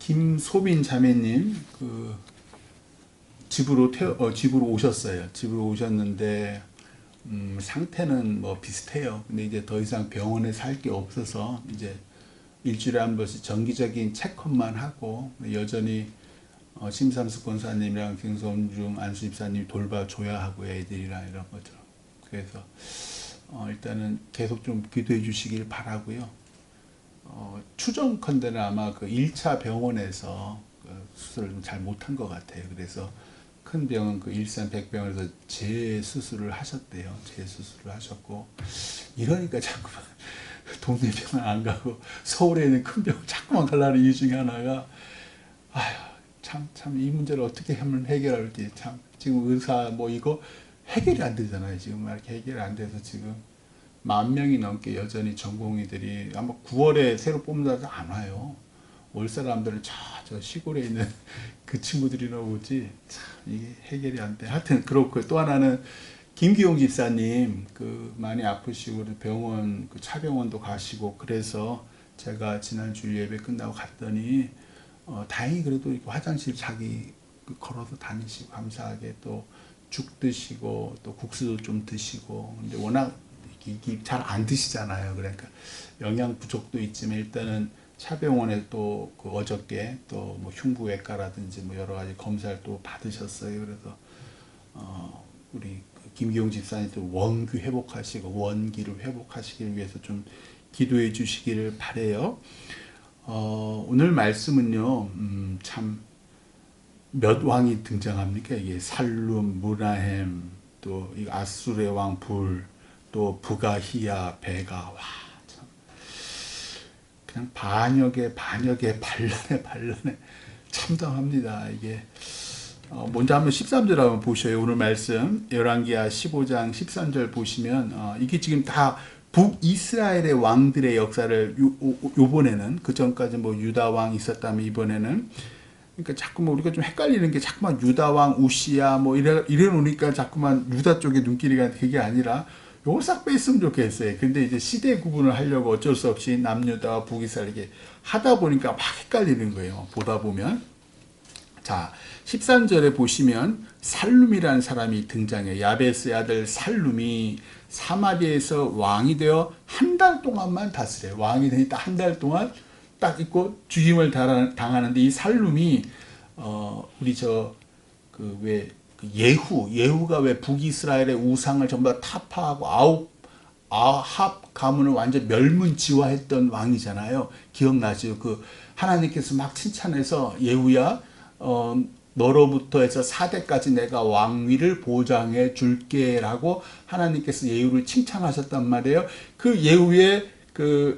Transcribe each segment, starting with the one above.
김소빈 자매님 집으로 오셨어요. 집으로 오셨는데 상태는 뭐 비슷해요. 근데 이제 더 이상 병원에 살 게 없어서 이제 일주일에 한 번씩 정기적인 체크업만 하고 여전히 심삼수 권사님이랑 김성중 안수집사님 돌봐줘야 하고 애들이랑 이런 거죠. 그래서 일단은 계속 좀 기도해 주시길 바라고요. 추정컨대는 아마 그 1차 병원에서 수술을 좀 잘 못한 것 같아요. 그래서 큰 병원 그 일산 백병원에서 재수술을 하셨대요. 재수술을 하셨고 이러니까 자꾸만 동네 병원 안 가고 서울에 있는 큰 병원 자꾸만 가려는 이유 중에 하나가 참 이 문제를 어떻게 하면 해결할지 참 지금 의사 뭐 이거 해결이 안 되잖아요. 지금 이렇게 해결이 안 돼서 지금 10,000명이 넘게 여전히 전공의들이 아마 9월에 새로 뽑는다고 안 와요. 올 사람들은 저 시골에 있는 그 친구들이나 오지 참 이게 해결이 안 돼. 하여튼 그렇고 또 하나는 김기용 집사님 많이 아프시고 병원 차병원도 가시고 그래서 제가 지난 주일 예배 끝나고 갔더니 다행히 그래도 이렇게 화장실 자기 걸어서 다니시고 감사하게 또 죽 드시고 또 국수도 좀 드시고 근데 워낙 이게 잘 안 드시잖아요. 그러니까 영양 부족도 있지만 일단은 차병원에 또 어저께 또 뭐 흉부외과라든지 뭐 여러 가지 검사를 또 받으셨어요. 그래서 우리 김기용 집사님도 원기 회복하시고 원기를 회복하시기 위해서 좀 기도해 주시기를 바래요. 오늘 말씀은요, 참 몇 왕이 등장합니까? 이게 살룸, 무나헴, 또 이 아수르의 왕 불, 또 부가히야, 베가, 와, 참 그냥 반역에 반란에 참담합니다. 이게 먼저 한번 13절 한번 보셔요. 오늘 말씀 열왕기하 15장 13절 보시면 이게 지금 다 북이스라엘의 왕들의 역사를 요번에는 그 전까지 뭐 유다 왕 있었다면 이번에는 그러니까 자꾸만 우리가 좀 헷갈리는 게 자꾸만 유다 왕 우시야 뭐 이래 놓으니까 자꾸만 유다 쪽에 눈길이 가는 그게 아니라 요걸 싹 뺐으면 좋겠어요. 근데 이제 시대 구분을 하려고 어쩔 수 없이 남유다와 북이스라엘 이렇게 하다 보니까 막 헷갈리는 거예요. 보다 보면 자 13절에 보시면 살룸이라는 사람이 등장해요. 야베스의 아들 살룸이 사마리아에서 왕이 되어 한 달 동안만 다스려요. 왕이 되니까 한 달 동안 딱 있고 죽임을 당하는데 이 살룸이 우리 예후가 왜 북이스라엘의 우상을 전부 다 타파하고 아합 가문을 완전 멸문지화했던 왕이잖아요. 기억나죠? 하나님께서 막 칭찬해서 예후야 너로부터 해서 4대까지 내가 왕위를 보장해 줄게라고 하나님께서 예후를 칭찬하셨단 말이에요. 그 예후의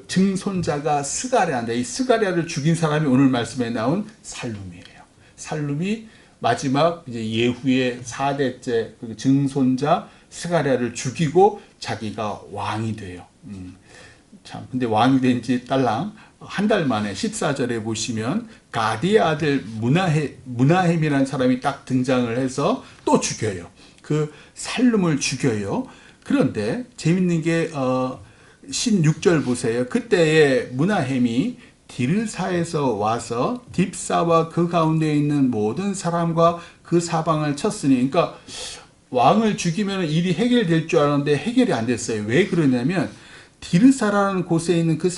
증손자가 스가랴인데 이 스가랴를 죽인 사람이 오늘 말씀에 나온 살룸이에요. 살룸이 마지막 이제 예후의 4대째 증손자 스가랴를 죽이고 자기가 왕이 돼요. 참 근데 왕이 된 지 딸랑 한 달 만에 14절에 보시면 가디의 아들 무나헴이라는 사람이 딱 등장을 해서 또 죽여요. 그 살룸을 죽여요. 그런데 재밌는 게 16절 보세요. 그때에 무나헴이 디르사에서 와서 딥사와 그 가운데 있는 모든 사람과 그 사방을 쳤으니 그러니까 왕을 죽이면 일이 해결될 줄 알았는데 해결이 안 됐어요. 왜 그러냐면 디르사라는 곳에 있는 그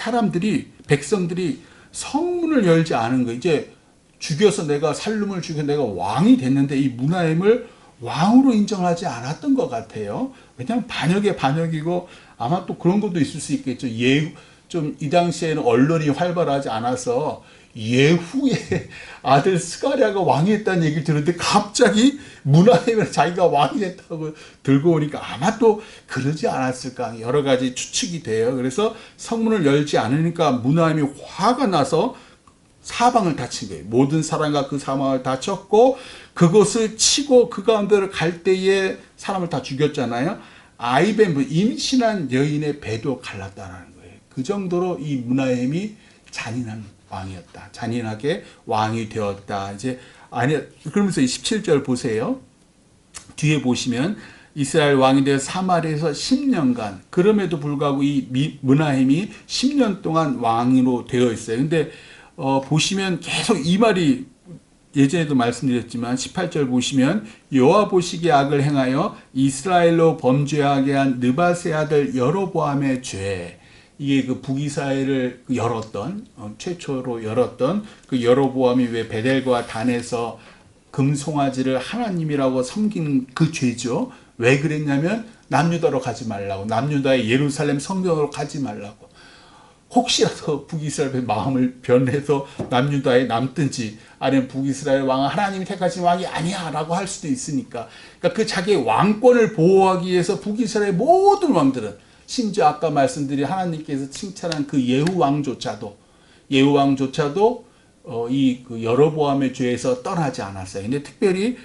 백성들이 성문을 열지 않은 거예요. 이제 죽여서 내가 살룸을 죽여 내가 왕이 됐는데 이 무나헴을 왕으로 인정하지 않았던 것 같아요. 왜냐하면 반역이고 아마 또 그런 것도 있을 수 있겠죠. 좀 이 당시에는 언론이 활발하지 않아서 예후의 아들 스가랴가 왕이 됐다는 얘기를 들었는데 갑자기 무나헴을 자기가 왕이 됐다고 들고 오니까 아마 또 그러지 않았을까 여러 가지 추측이 돼요. 그래서 성문을 열지 않으니까 무나헴이 화가 나서 사방을 다 친 거예요. 모든 사람과 그 사방을 다 쳤고 그것을 치고 그 가운데를 갈 때에 사람을 다 죽였잖아요. 아이벤 임신한 여인의 배도 갈랐다는 거예요. 그 정도로 이 무나헴이 잔인한 왕이었다. 잔인하게 왕이 되었다. 그러면서 17절 보세요. 뒤에 보시면 이스라엘 왕이 되어 사마리아에서 10년간 그럼에도 불구하고 이 무나헴이 10년 동안 왕으로 되어 있어요. 근데 보시면 계속 이 말이 예전에도 말씀드렸지만 18절 보시면 여호와 보시기에 악을 행하여 이스라엘로 범죄하게 한 느밧의 아들 여로보암의 죄. 이게 그 북이스라엘을 열었던 최초로 열었던 그 여로보암이 왜 베델과 단에서 금송아지를 하나님이라고 섬긴 그 죄죠. 왜 그랬냐면 남유다로 가지 말라고, 남유다의 예루살렘 성전으로 가지 말라고. 혹시라도 북이스라엘의 마음을 변해서 남유다에 남든지 아니면 북이스라엘 왕은 하나님이 택하신 왕이 아니야 라고 할 수도 있으니까, 그러니까 그 자기의 왕권을 보호하기 위해서 북이스라엘 모든 왕들은, 심지어 아까 말씀드린 하나님께서 칭찬한 그 예후 왕조차도 이 그 여로보암의 죄에서 떠나지 않았어요. 근데 특별히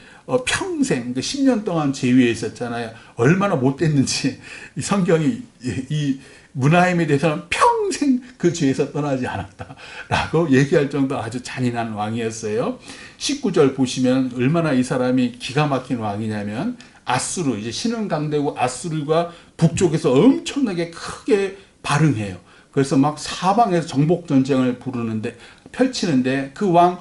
평생 10년 동안 제위에 있었잖아요. 얼마나 못됐는지 이 성경이 이 므나헴에 대해서는 평생 그 죄에서 떠나지 않았다라고 얘기할 정도로 아주 잔인한 왕이었어요. 19절 보시면 얼마나 이 사람이 기가 막힌 왕이냐면, 아수르, 이제 신흥 강대국 아수르가 북쪽에서 엄청나게 크게 발흥해요. 그래서 막 사방에서 정복 전쟁을 펼치는데 그 왕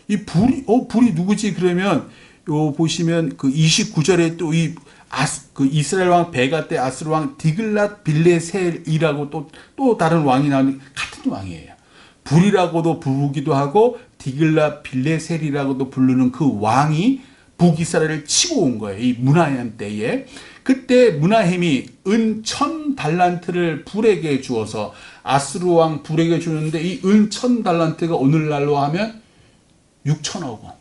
이 불이 누구지? 그러면 요 보시면 그 29절에 또 그 이스라엘 왕 베가 때 아수르 왕 디글랏 빌레셀이라고 또 다른 왕이 나오는 같은 왕이에요. 불이라고도 부르기도 하고 디글랏 빌레셀이라고도 부르는 그 왕이 북이스라엘을 치고 온 거예요. 이 므나헴 때에. 그때 므나헴이 은 1000달란트를 불에게 주어서, 아수르 왕 불에게 주는데 이 은 1000달란트가 오늘날로 하면 6천억 원.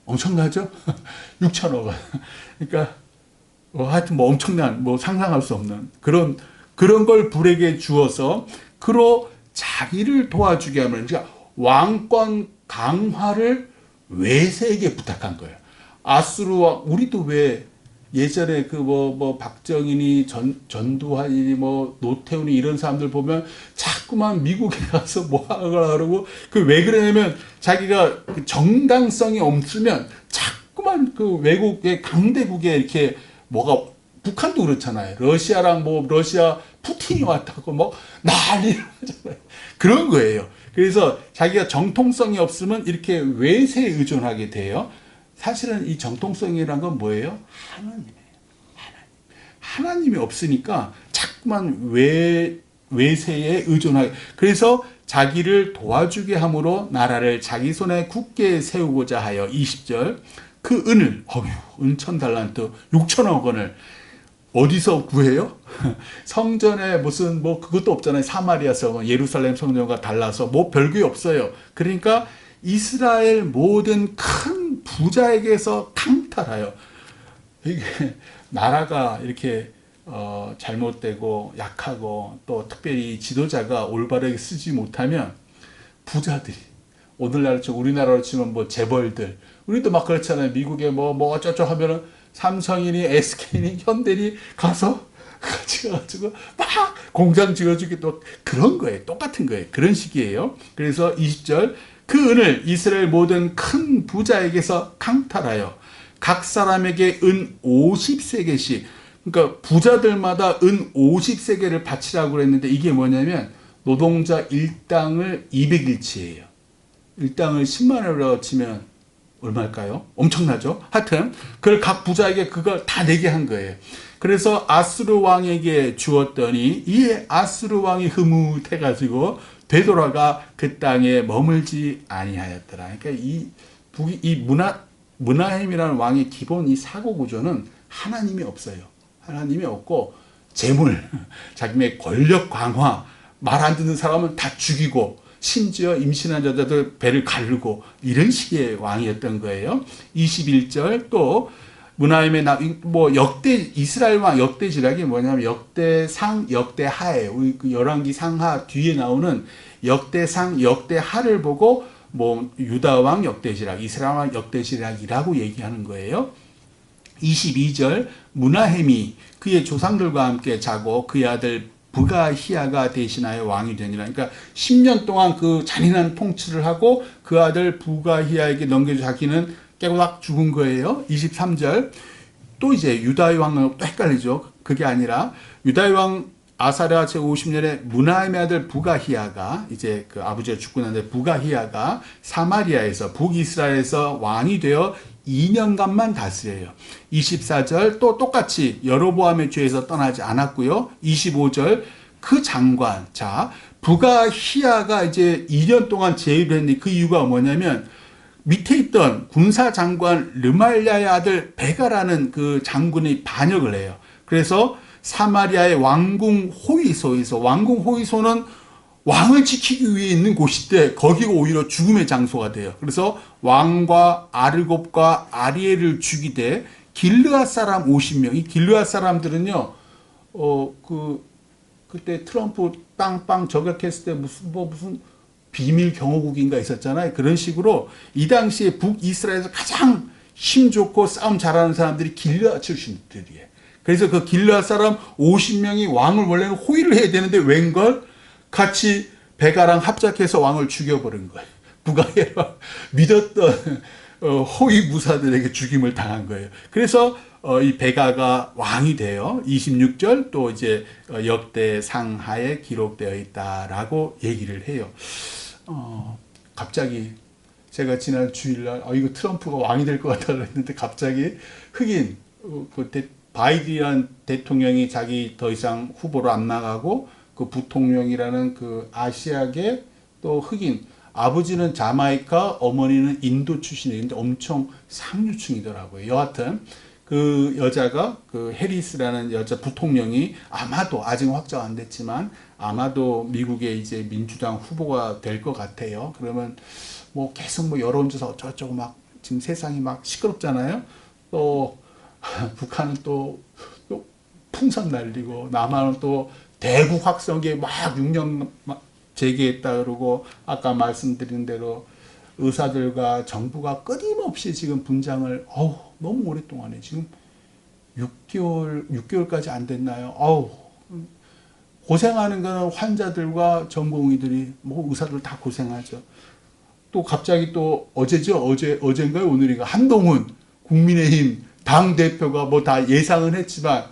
엄청나죠? 6천억 원. 그러니까 하여튼 뭐 엄청난, 뭐 상상할 수 없는 그런 걸 불에게 주어서 그로 자기를 도와주게 하면, 그러니까 왕권 강화를 외세에게 부탁한 거예요. 아수르와, 우리도 왜 예전에 그 박정희니 전두환이니 노태우니 이런 사람들 보면 자꾸만 미국에 가서 뭐 하려고 그러고, 그 왜 그러냐면 자기가 그 정당성이 없으면 자꾸만 그 외국의 강대국에 이렇게 북한도 그렇잖아요. 러시아랑 러시아 푸틴이 왔다고 난리를 하잖아요. 그런 거예요. 그래서 자기가 정통성이 없으면 이렇게 외세에 의존하게 돼요. 사실은 이 정통성이란 건 뭐예요? 하나님이에요. 하나님이 없으니까 자꾸만 외세에 의존하게. 그래서 자기를 도와주게 함으로 나라를 자기 손에 굳게 세우고자 하여, 20절, 그 은을, 은 1000달란트, 6천억 원을 어디서 구해요? 성전에 무슨 그것도 없잖아요. 사마리아 성은 예루살렘 성전과 달라서 별게 없어요. 그러니까 이스라엘 모든 큰 부자에게서 강탈하여, 이게 나라가 이렇게 잘못되고 약하고 또 특별히 지도자가 올바르게 쓰지 못하면 부자들이, 오늘날 우리나라로 치면 재벌들, 우리도 막 그렇잖아요. 미국에 어쩌고 하면은 삼성이니 SK니 현대니 가서 같이 가지고 막 공장 지어주기, 또 그런 거예요. 똑같은 거예요. 그런 식이에요. 그래서 20절, 그 은을 이스라엘 모든 큰 부자에게서 강탈하여 각 사람에게 은 50세겔씩, 그러니까 부자들마다 은 50세겔을 바치라고 그랬는데, 이게 뭐냐면 노동자 일당을 200일치예요. 일당을 10만 원으로 치면 얼마일까요? 엄청나죠? 하여튼 그걸 각 부자에게 그걸 다 내게 한 거예요. 그래서 아수르 왕에게 주었더니 이 아수르 왕이 흐뭇해가지고 되돌아가 그 땅에 머물지 아니하였더라. 그러니까 이 므나헴이라는 왕의 기본 이 사고 구조는 하나님이 없어요. 하나님이 없고 재물, 자기의 권력 강화, 말 안 듣는 사람은 다 죽이고, 심지어 임신한 여자들 배를 가르고, 이런 식의 왕이었던 거예요. 21절, 또 므나헴의 이스라엘 왕 역대지락이 뭐냐면 역대상, 역대하예요. 우리 그 열왕기 상하 뒤에 나오는 역대상, 역대하를 보고 유다 왕 역대지락, 이스라엘 왕 역대지락이라고 얘기하는 거예요. 22절, 므나헴이 그의 조상들과 함께 자고 그의 아들 브가히야가 대신하여 왕이 되니라. 그러니까 10년 동안 그 잔인한 통치를 하고 그 아들 브가히야에게 넘겨줘, 자기는 깨고닥 죽은 거예요. 23절, 또 이제 유다의 왕은 또 헷갈리죠. 그게 아니라 유다의 왕 아사랴 제50년에 문하임의 아들 부가히야가 이제 그 아버지가 죽고 난 뒤에 부가히야가 사마리아에서 북이스라엘에서 왕이 되어 2년간만 다스려요. 24절 또 똑같이 여로보암의 죄에서 떠나지 않았고요. 25절 그 장관, 자 부가히야가 이제 2년 동안 제의를 했는데 그 이유가 뭐냐면 밑에 있던 군사장관 르말야의 아들 베가라는 그 장군이 반역을 해요. 그래서 사마리아의 왕궁 호위소에서, 왕궁 호위소는 왕을 지키기 위해 있는 곳인데 거기가 오히려 죽음의 장소가 돼요. 그래서 왕과 아르곱과 아리엘을 죽이되 길르앗 사람 50명, 이 길르앗 사람들은요, 그때 트럼프 빵빵 저격했을 때 무슨 비밀 경호국인가 있었잖아요. 그런 식으로 이 당시에 북이스라엘에서 가장 힘 좋고 싸움 잘하는 사람들이 길르앗 출신들이에요. 그래서 그 길르앗 사람 50명이 왕을 원래는 호위를 해야 되는데 웬걸 같이 베가랑 합작해서 왕을 죽여버린 거예요. 부가히야가 믿었던 호위 무사들에게 죽임을 당한 거예요. 그래서 이 베가가 왕이 돼요. 26절 또 이제 역대 상하에 기록되어 있다라고 얘기를 해요. 갑자기 제가 지난 주일날 이거 트럼프가 왕이 될 것 같다고 했는데 갑자기 흑인 바이든 대통령이 자기 더 이상 후보로 안 나가고 그 부통령이라는 그 아시아계 또 흑인, 아버지는 자마이카, 어머니는 인도 출신인데 엄청 상류층이더라고요. 여하튼 그 여자가 그 해리스라는 여자 부통령이 아마도 아직 확정 안 됐지만 아마도 미국의 이제 민주당 후보가 될 것 같아요. 그러면 뭐 계속 뭐 여론조사 어쩌고저쩌고 막 지금 세상이 막 시끄럽잖아요. 또 북한은 또 풍선 날리고 남한은 또 대북 확성기에 막 6년 재개했다 그러고 아까 말씀드린 대로 의사들과 정부가 끊임없이 지금 분장을 너무 오랫동안에 지금 6개월까지 안 됐나요? 고생하는 거는 환자들과 전공의들이 뭐 의사들 다 고생하죠. 또 갑자기 또 어제인가요? 오늘인가? 한동훈 국민의힘 당대표가 뭐 다 예상은 했지만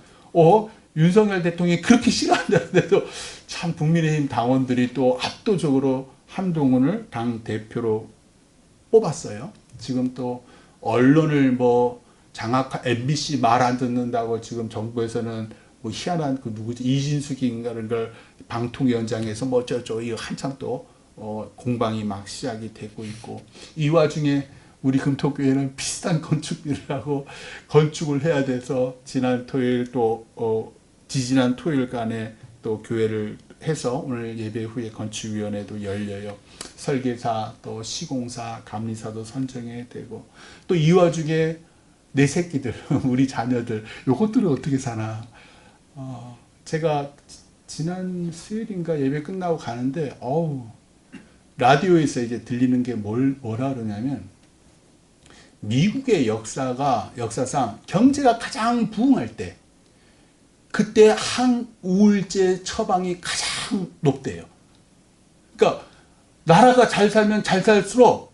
윤석열 대통령이 그렇게 싫어한다는데도 참 국민의힘 당원들이 또 압도적으로 한동훈을 당대표로 뽑았어요. 지금 또 언론을 뭐 MBC 말 안 듣는다고 지금 정부에서는 뭐 희한한 그 누구지 이진숙인가를 걸 방통위원장에서 뭐 어쩌고 이거 한참 또 공방이 막 시작이 되고 있고 이 와중에 우리 금토교회는 비슷한 건축비를 하고 건축을 해야 돼서 지난 토요일 또 지지난 토요일간에 또 교회를 해서 오늘 예배 후에 건축위원회도 열려요. 설계사 또 시공사 감리사도 선정해야 되고 또 이 와중에 내 새끼들 우리 자녀들 요것들은 어떻게 사나. 제가 지난 수요일인가 예배 끝나고 가는데 라디오에서 이제 들리는 게 뭐라 그러냐면 미국의 역사상 경제가 가장 부흥할 때 그때 항우울제 처방이 가장 높대요. 그러니까 나라가 잘 살면 잘 살수록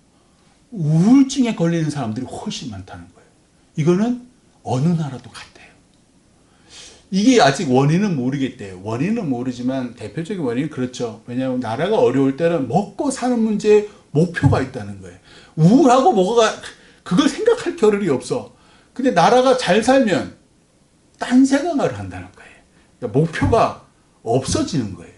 우울증에 걸리는 사람들이 훨씬 많다는 거예요. 이거는 어느 나라도 같아요. 이게 아직 원인은 모르겠대요. 원인은 모르지만 대표적인 원인은 그렇죠. 왜냐하면 나라가 어려울 때는 먹고 사는 문제에 목표가 있다는 거예요. 우울하고 뭐가 그걸 생각할 겨를이 없어. 근데 나라가 잘 살면 딴 생각을 한다는 거예요. 그러니까 목표가 없어지는 거예요.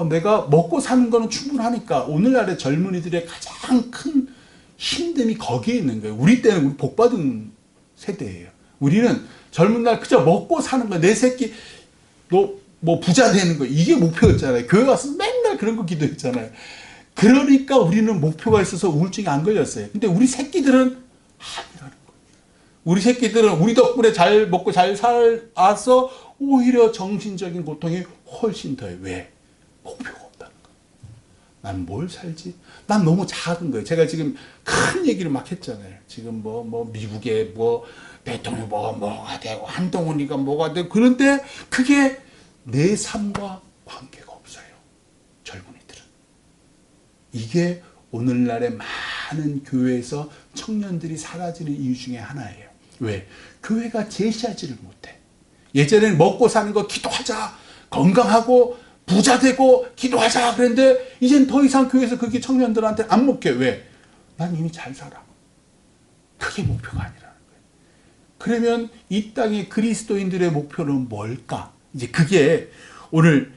내가 먹고 사는 거는 충분하니까 오늘날의 젊은이들의 가장 큰 힘듦이 거기에 있는 거예요. 우리 때는 우리 복받은 세대예요. 우리는 젊은 날 그저 먹고 사는 거, 내 새끼 뭐 부자 되는 거 이게 목표였잖아요. 교회 와서 맨날 그런 거 기도했잖아요. 그러니까 우리는 목표가 있어서 우울증이 안 걸렸어요. 근데 우리 새끼들은 아니라는 거예요. 우리 새끼들은 우리 덕분에 잘 먹고 잘 살아서 오히려 정신적인 고통이 훨씬 더해요. 왜? 목표가 없다는 거예요. 난 뭘 살지? 난 너무 작은 거예요. 제가 지금 큰 얘기를 막 했잖아요. 지금 뭐 미국의 대통령 뭐가 되고 한동훈이가 뭐가 되고 그런데 그게 내 삶과 관계가 없어요. 젊은이들은. 이게 오늘날의 많은 교회에서 청년들이 사라지는 이유 중에 하나예요. 왜? 교회가 제시하지를 못해. 예전에는 먹고 사는 거 기도하자. 건강하고 부자 되고 기도하자 그랬는데 이젠 더 이상 교회에서 그게 청년들한테 안 먹게. 왜? 난 이미 잘 살아. 그게 목표가 아니라는 거예요. 그러면 이 땅의 그리스도인들의 목표는 뭘까? 이제 그게 오늘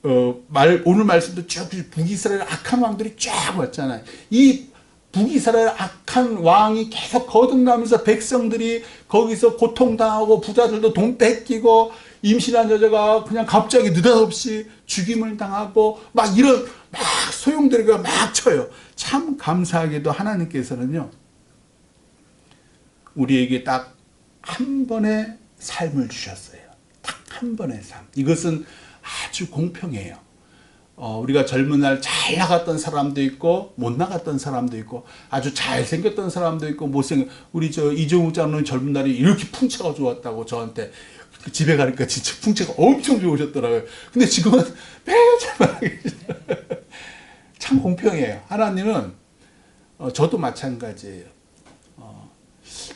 오늘 말씀도 쭉 북이스라엘 악한 왕들이 쫙 왔잖아요. 이 북이스라엘 악한 왕이 계속 거듭나면서 백성들이 거기서 고통당하고 부자들도 돈 뺏기고 임신한 여자가 그냥 갑자기 느닷없이 죽임을 당하고 막 이런 막 소용돌이가 막 쳐요. 참 감사하게도 하나님께서는요, 우리에게 딱 한 번의 삶을 주셨어요. 딱 한 번의 삶. 이것은 아주 공평해요. 우리가 젊은 날 잘 나갔던 사람도 있고 못 나갔던 사람도 있고 아주 잘생겼던 사람도 있고 못생겼. 우리 저 이종욱 장로님 젊은 날이 이렇게 풍채가 좋았다고 저한테 집에 가니까 진짜 풍채가 엄청 좋으셨더라고요. 근데 지금은 매일매일 참 공평해요. 하나님은 저도 마찬가지예요.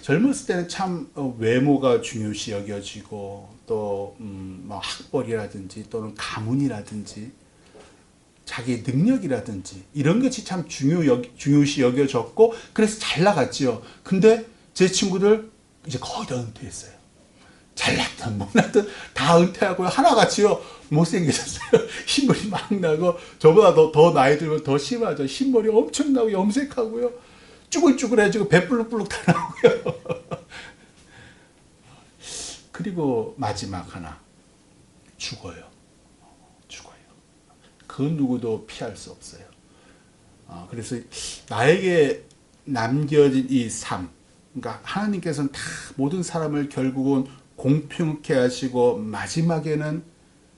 젊었을 때는 참 외모가 중요시 여겨지고 또 뭐 학벌이라든지 또는 가문이라든지 자기의 능력이라든지 이런 것이 참 중요시 여겨졌고 그래서 잘 나갔지요. 근데 제 친구들 이제 거의 다 은퇴했어요. 잘났든 못났든 다 은퇴하고 하나같이요 못생겨졌어요. 흰머리 막 나고 저보다 더 나이 들면 더 심하죠. 흰머리 엄청 나고 염색하고요. 쭈글쭈글해지고 배 불룩불룩 다 나오고요. 그리고 마지막 하나 죽어요. 그 누구도 피할 수 없어요. 그래서 나에게 남겨진 이 삶, 그러니까 하나님께서는 다 모든 사람을 결국은 공평케 하시고 마지막에는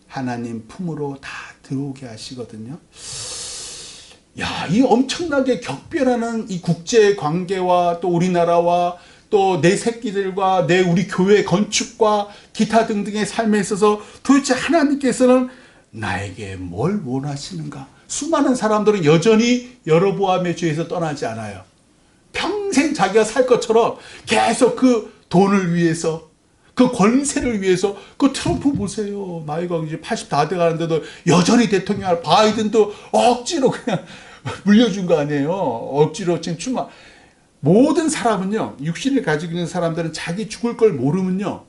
하나님 품으로 다 들어오게 하시거든요. 야, 이 엄청나게 격변하는 이 국제 관계와 또 우리나라와 또 내 새끼들과 우리 교회 건축과 기타 등등의 삶에 있어서 도대체 하나님께서는 나에게 뭘 원하시는가? 수많은 사람들은 여전히 여로보암의 죄에서 떠나지 않아요. 평생 자기가 살 것처럼 계속 그 돈을 위해서, 그 권세를 위해서, 그 트럼프 보세요. 나이가 이제 80 다 돼가는데도 여전히 대통령, 바이든도 억지로 그냥 물려준 거 아니에요. 억지로 지금 출마. 모든 사람은요, 육신을 가지고 있는 사람들은 자기 죽을 걸 모르면요,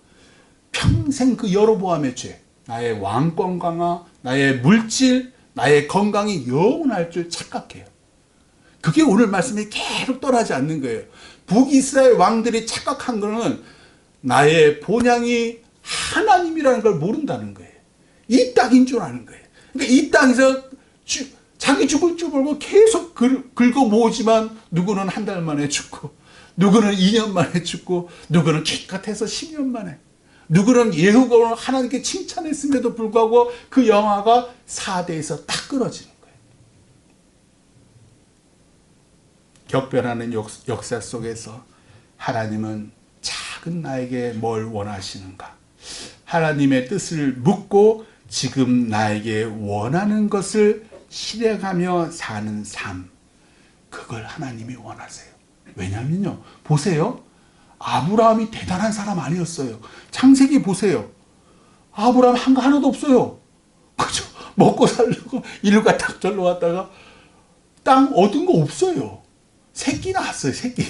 평생 그 여로보암의 죄, 나의 왕권 강화, 나의 물질, 나의 건강이 영원할 줄 착각해요. 그게 오늘 말씀이 계속 떠나지 않는 거예요. 북이스라엘 왕들이 착각한 거는 나의 본향이 하나님이라는 걸 모른다는 거예요. 이 땅인 줄 아는 거예요. 그러니까 이 땅에서 자기 죽을 줄 모르고 계속 긁어 모으지만 누구는 한 달 만에 죽고 누구는 2년 만에 죽고 누구는 기껏해서 10년 만에 누구는 예후가 하나님께 칭찬했음에도 불구하고 그 영화가 4대에서 딱 끊어지는 거예요. 격변하는 역사 속에서 하나님은 작은 나에게 뭘 원하시는가? 하나님의 뜻을 묻고 지금 나에게 원하는 것을 실행하며 사는 삶, 그걸 하나님이 원하세요. 왜냐면요, 보세요. 아브라함이 대단한 사람 아니었어요. 창세기 보세요. 아브라함 한 거 하나도 없어요. 그죠? 먹고 살려고 이리 갔다 절로 갔다가 땅 얻은 거 없어요. 새끼 나왔어요. 새끼.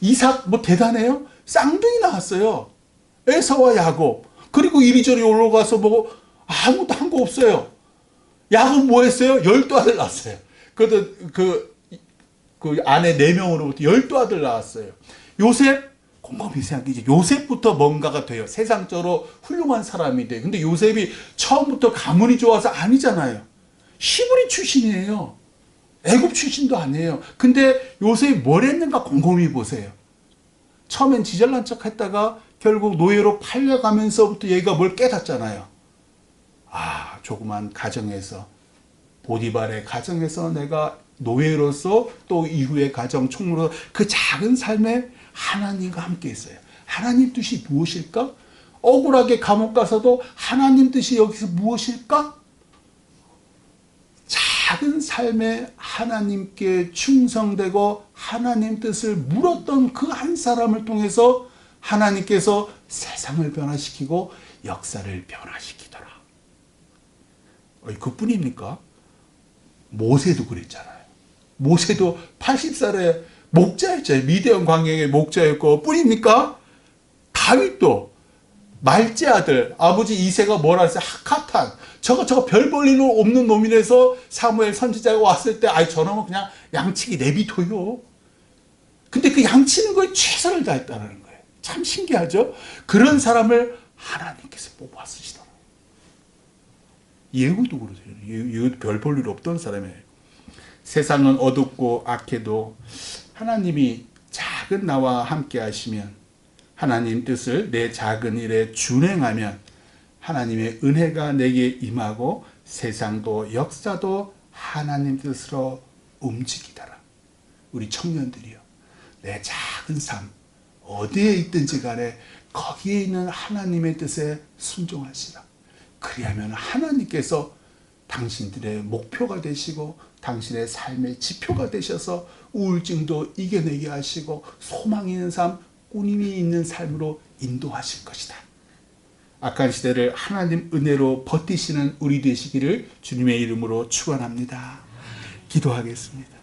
이삭 뭐 대단해요? 쌍둥이 나왔어요. 에사와 야곱. 그리고 이리저리 올라가서 뭐 아무것도 한 거 없어요. 야곱 뭐 했어요? 12아들 낳았어요. 그 아내 4명으로부터 12아들 낳았어요. 요셉, 곰곰이 생각해. 요셉부터 뭔가가 돼요. 세상적으로 훌륭한 사람이 돼요. 근데 요셉이 처음부터 가문이 좋아서 아니잖아요. 히브리 출신이에요. 애굽 출신도 아니에요. 근데 요셉이 뭘 했는가 곰곰이 보세요. 처음엔 지잘난 척 했다가 결국 노예로 팔려가면서부터 얘가 뭘 깨닫잖아요. 아, 조그만 가정에서, 보디발의 가정에서 내가 노예로서 또 이후의 가정 총무로 그 작은 삶에 하나님과 함께 있어요. 하나님 뜻이 무엇일까? 억울하게 감옥 가서도 하나님 뜻이 여기서 무엇일까? 작은 삶에 하나님께 충성되고 하나님 뜻을 물었던 그 한 사람을 통해서 하나님께서 세상을 변화시키고 역사를 변화시키더라. 그뿐입니까? 모세도 그랬잖아요. 모세도 80살에 목자였잖아요. 미디안 광야의 목자였고 뿐입니까? 다윗도 말제 아들 아버지 이새가 뭐라 했어요? 하카탄 저거 별 볼 일 없는 놈이라서 사무엘 선지자가 왔을 때 저놈은 그냥 양치기 내비둬요. 근데 그 양치는 거에 최선을 다했다는 거예요. 참 신기하죠? 그런 사람을 하나님께서 뽑아 쓰시더라고요. 예후도 그러세요. 예후도 별 볼 일 없던 사람이에요. 세상은 어둡고 악해도 하나님이 작은 나와 함께 하시면, 하나님 뜻을 내 작은 일에 준행하면 하나님의 은혜가 내게 임하고 세상도 역사도 하나님 뜻으로 움직이더라. 우리 청년들이요, 내 작은 삶 어디에 있든지 간에 거기에 있는 하나님의 뜻에 순종하시라. 그리하면 하나님께서 당신들의 목표가 되시고 당신의 삶의 지표가 되셔서 우울증도 이겨내게 하시고 소망이 있는 삶, 꾸님이 있는 삶으로 인도하실 것이다. 악한 시대를 하나님 은혜로 버티시는 우리 되시기를 주님의 이름으로 축원합니다. 기도하겠습니다.